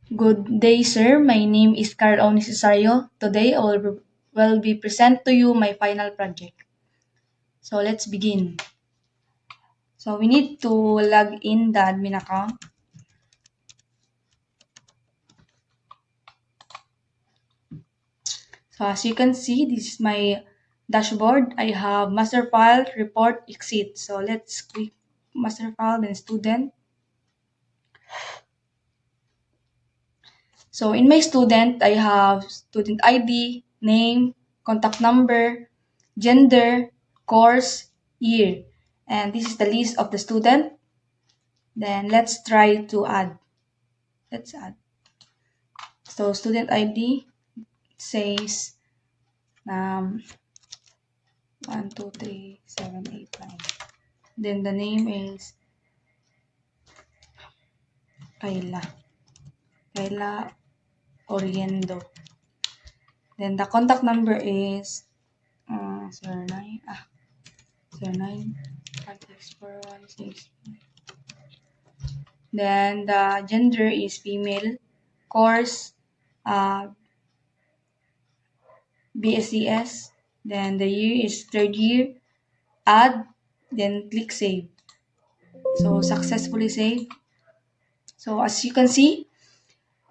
Good day, sir. My name is Carl Cesario. Today, I will be present to you my final project. So, let's begin. So, we need to log in the admin account. So, as you can see, this is my dashboard. I have master file, report, exit. So, let's click master file, then student. So, in my student, I have student ID, name, contact number, gender, course, year. And this is the list of the student. Then let's try to add. Let's add. So student ID says 1, 2, 3, 7, 8, 9. Then the name is Kayla. Kayla Oriendo. Then the contact number is 09 09 5641. Then the gender is female. Course BSCS. Then the year is third year. Add. Then click save. So successfully save. So as you can see,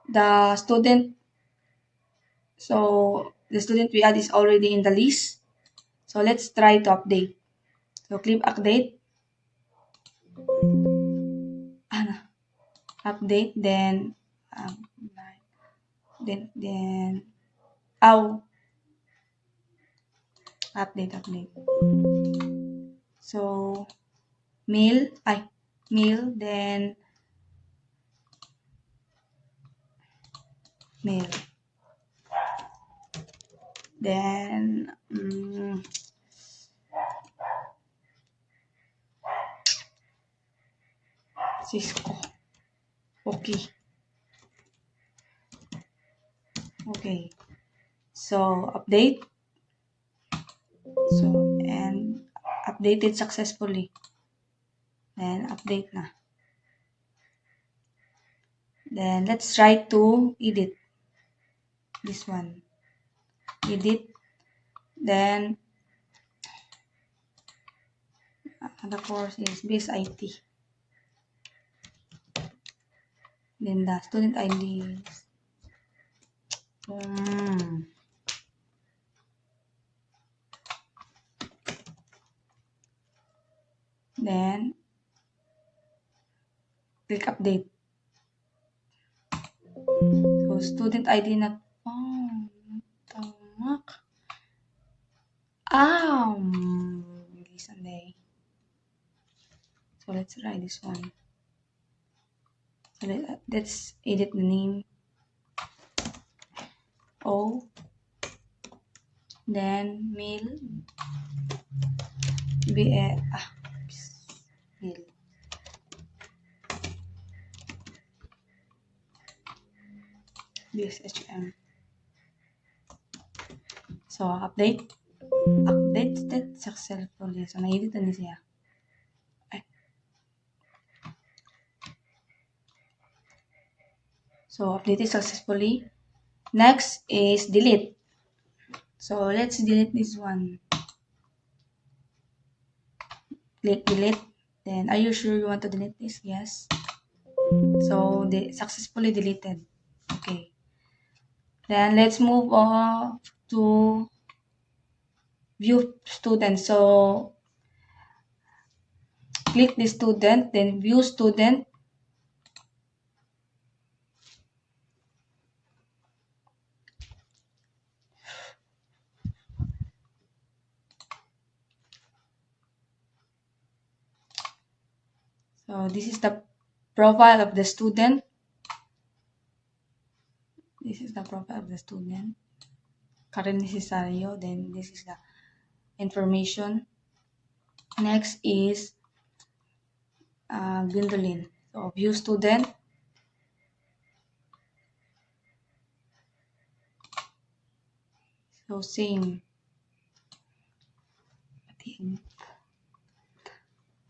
the student we add is already in the list. So let's try to update. So click update. Update, then update. So mail, then mail. Then Cisco. Okay. So update. So and updated successfully. Then update na. Then let's try to edit this one. Edit. Then the course is base IT. Then the student ID is then click update. So student ID na tamak. Sunday. So let's try this one. So let's edit the name. Then mail. Mail. BSHM. So update that successfully. So na-edit na siya. So updated successfully. Next is delete. So let's delete this one. Click delete. Then are you sure you want to delete this? Yes. So they successfully deleted. Okay. Then let's move on to view student. So click the student, then view student. So this is the profile of the student. This is the profile of the student. Karen Cesario. Then this is the information. Next is Gwendolyn. So view student. So same.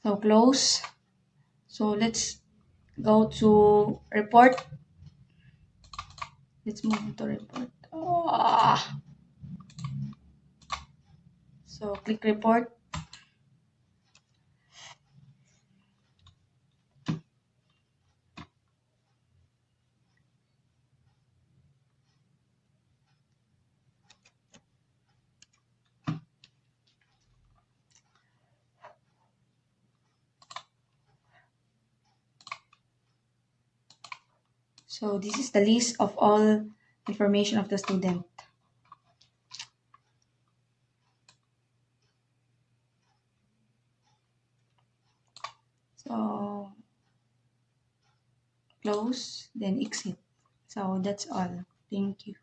So close. So let's go to report. Let's move to report. So click report. So this is the list of all information of the student. So close, then exit. So that's all. Thank you.